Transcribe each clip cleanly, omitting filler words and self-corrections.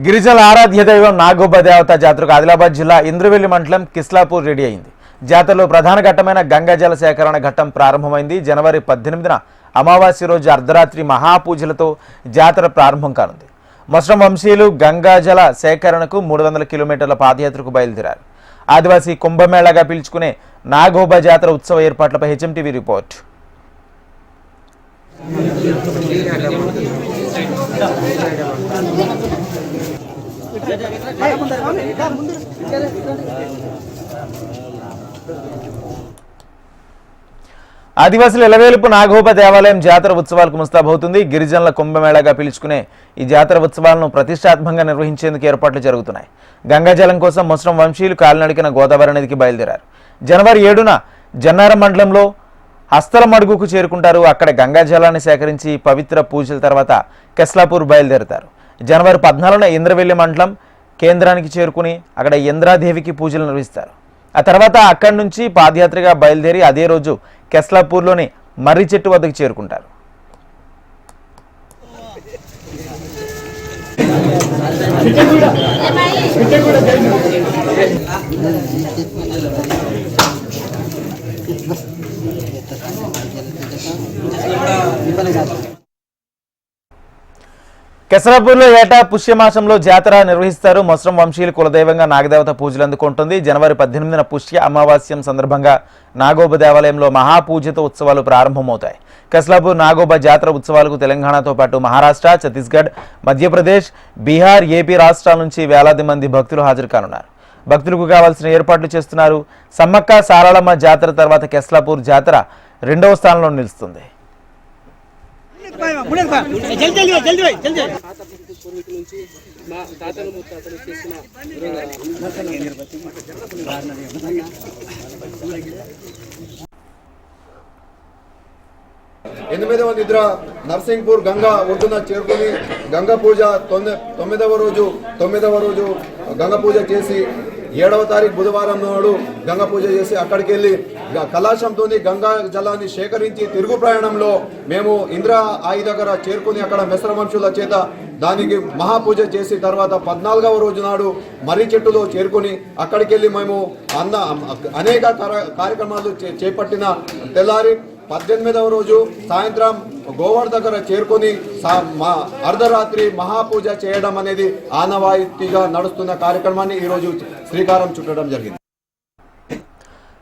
గిరిజనుల ఆరాధ్య దైవం నాగోబ దేవత జాతరకు ఆదిలాబాద్ జిల్లా ఇంద్రవెల్లి మండలం కిస్లాపూర్ రెడీ అయింది. జాతరలో ప్రధాన ఘట్టమైన గంగా జల సేకరణ ఘట్టం ప్రారంభమైంది. జనవరి 18న అమావాస్య రోజు అర్ధరాత్రి మహాపూజలతో జాతర ప్రారంభం కానుంది. మొస్రం వంశీయులు గంగా జల సేకరణకు 300 కిలోమీటర్ల పాదయాత్రకు బయలుదేరారు. ఆదివాసీ కుంభమేళాగా పిలుచుకునే నాగోబ జాతర ఉత్సవ ఏర్పాట్లపై హెచ్ఎంటీవీ రిపోర్ట్. ఆదివాసుల ఎలవేలుపు నాగోబ దేవాలయం జాతర ఉత్సవాలకు ముస్తాబవుతుంది. గిరిజనుల కుంభమేళాగా పిలుచుకునే ఈ జాతర ఉత్సవాలను ప్రతిష్టాత్మకంగా నిర్వహించేందుకు ఏర్పాట్లు జరుగుతున్నాయి. గంగాజలం కోసం మొస్రం వంశీయులు కాలినడకన గోదావరి నదికి బయలుదేరారు. జనవరి 7న జన్నారం మండలంలో హస్తలమడుగుకు చేరుకుంటారు. అక్కడ గంగాజలాన్ని సేకరించి పవిత్ర పూజల తర్వాత కిస్లాపూర్ బయలుదేరుతారు. జనవరి 14న ఇంద్రవెల్లి మండలం కేంద్రానికి చేరుకుని అక్కడ ఇంద్రాదేవికి పూజలు నిర్వహిస్తారు. ఆ తర్వాత అక్కడి నుంచి పాదయాత్రగా బయలుదేరి అదే రోజు కిస్లాపూర్లోని మర్రి చెట్టు వద్దకు చేరుకుంటారు. కిస్లాపూర్లో ఏటా పుష్యమాసంలో జాతర నిర్వహిస్తారు. మొస్రం వంశీయులు కులదైవంగా నాగదేవత పూజలు అందుకుంటుంది. జనవరి 18న పుష్య అమావాస్యం సందర్భంగా నాగోబ దేవాలయంలో మహాపూజతో ఉత్సవాలు ప్రారంభమవుతాయి. కిస్లాపూర్ నాగోబ జాతర ఉత్సవాలకు తెలంగాణతో పాటు మహారాష్ట్ర, ఛత్తీస్గఢ్, మధ్యప్రదేశ్, బీహార్, ఏపీ రాష్ట్రాల నుంచి వేలాది మంది భక్తులు హాజరు కానున్నారు. భక్తులకు కావాల్సిన ఏర్పాట్లు చేస్తున్నారు. సమ్మక్క సారళమ్మ జాతర తర్వాత కిస్లాపూర్ జాతర 2వ స్థానంలో నిలుస్తుంది. ఎనిమిదవ నిద్ర నర్సింగ్పూర్ గంగా ఒడ్డున చేరుకుని గంగా పూజ 9వ రోజు గంగా పూజ చేసి 7వ తారీఖు బుధవారం నాడు గంగా పూజ చేసి అక్కడికి వెళ్ళి కలాశంతో గంగా జలాన్ని సేకరించి తిరుగు ప్రయాణంలో మేము ఇంద్రా ఆయి దగ్గర చేరుకుని అక్కడ మెస్ర వంశుల చేత దానికి మహాపూజ చేసి తర్వాత 14వ రోజు నాడు మర్రి చెట్టులో చేరుకుని అక్కడికి వెళ్ళి మేము అనేక కార్యక్రమాలు చేపట్టిన తెల్లారి 18వ రోజు సాయంత్రం గోవాడ దగ్గర చేరుకొని అర్ధరాత్రి మహాపూజ చేయడం అనేది ఆనవాయితీగా నడుస్తున్న కార్యక్రమాన్ని ఈరోజు శ్రీకారం చుట్టడం జరిగింది.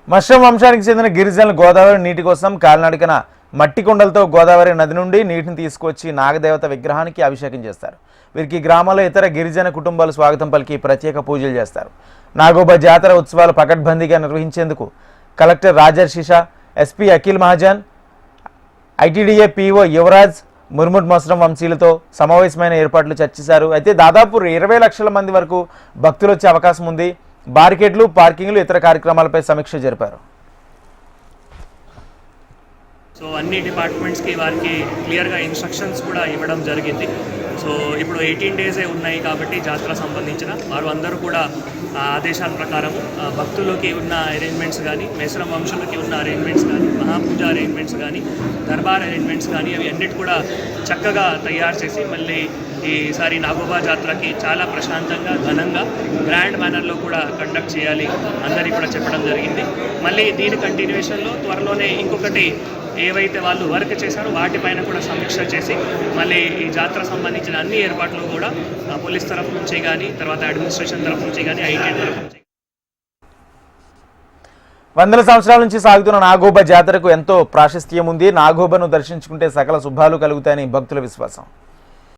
మొస్రం వంశానికి చెందిన గిరిజనులు గోదావరి నీటి కోసం కాలినడకన మట్టి కుండలతో గోదావరి నది నుండి నీటిని తీసుకొచ్చి నాగదేవత విగ్రహానికి అభిషేకం చేస్తారు. వీరికి గ్రామాల్లో ఇతర గిరిజన కుటుంబాలు స్వాగతం పలికి ప్రత్యేక పూజలు చేస్తారు. నాగోబ జాతర ఉత్సవాలు పకడ్బందీగా నిర్వహించేందుకు collector Rajarshi Shah, SP Akhil Mahajan, ITDA PO Yuvraj ముర్ముడ్ మొస్రం వంశీలతో సమావేశమైన ఏర్పాట్లు చర్చించారు. అయితే దాదాపు 20 లక్షల మంది వరకు భక్తులు వచ్చే అవకాశం ఉంది. బారికేడ్లు, పార్కింగ్లు, ఇతర కార్యక్రమాలపై సమీక్ష జరిపారు. సో అన్ని డిపార్ట్మెంట్స్కి వారికి క్లియర్గా ఇన్స్ట్రక్షన్స్ కూడా ఇవ్వడం జరిగింది. సో ఇప్పుడు 18 డేసే ఉన్నాయి కాబట్టి జాతర సంబంధించిన వారు అందరూ కూడా ఆదేశాల ప్రకారం భక్తులకి ఉన్న అరేంజ్మెంట్స్ కానీ, మేసరం వంశులకి ఉన్న అరేంజ్మెంట్స్ కానీ, మహాపూజ అరేంజ్మెంట్స్ కానీ, దర్బార్ అరేంజ్మెంట్స్ కానీ అవి అన్నిటి కూడా చక్కగా తయారు చేసి మళ్ళీ ఈసారి నాగోబా జాతరకి చాలా ప్రశాంతంగా, ఘనంగా, గ్రాండ్ మేనర్లో కూడా కండక్ట్ చేయాలి అందరికీ కూడా చెప్పడం జరిగింది. మళ్ళీ దీని కంటిన్యూషన్లో త్వరలోనే ఇంకొకటి ఏవైతే వాళ్ళు వర్క్ చేశారో వాటిపైన కూడా సమీక్ష చేసి మళ్ళీ ఈ జాతర సంబంధించిన అన్ని ఏర్పాట్లు కూడా పోలీస్ తరఫు నుంచి కానీ, తర్వాత అడ్మినిస్ట్రేషన్ తరఫు నుంచి కానీ, ఐటీ తరఫు నుంచి. వందల సంవత్సరాల నుంచి సాగుతున్న నాగోబ జాతరకు ఎంతో ప్రాశస్త్యం ఉంది. నాగోబను దర్శించుకుంటే సకల శుభాలు కలుగుతాయని భక్తుల విశ్వాసం.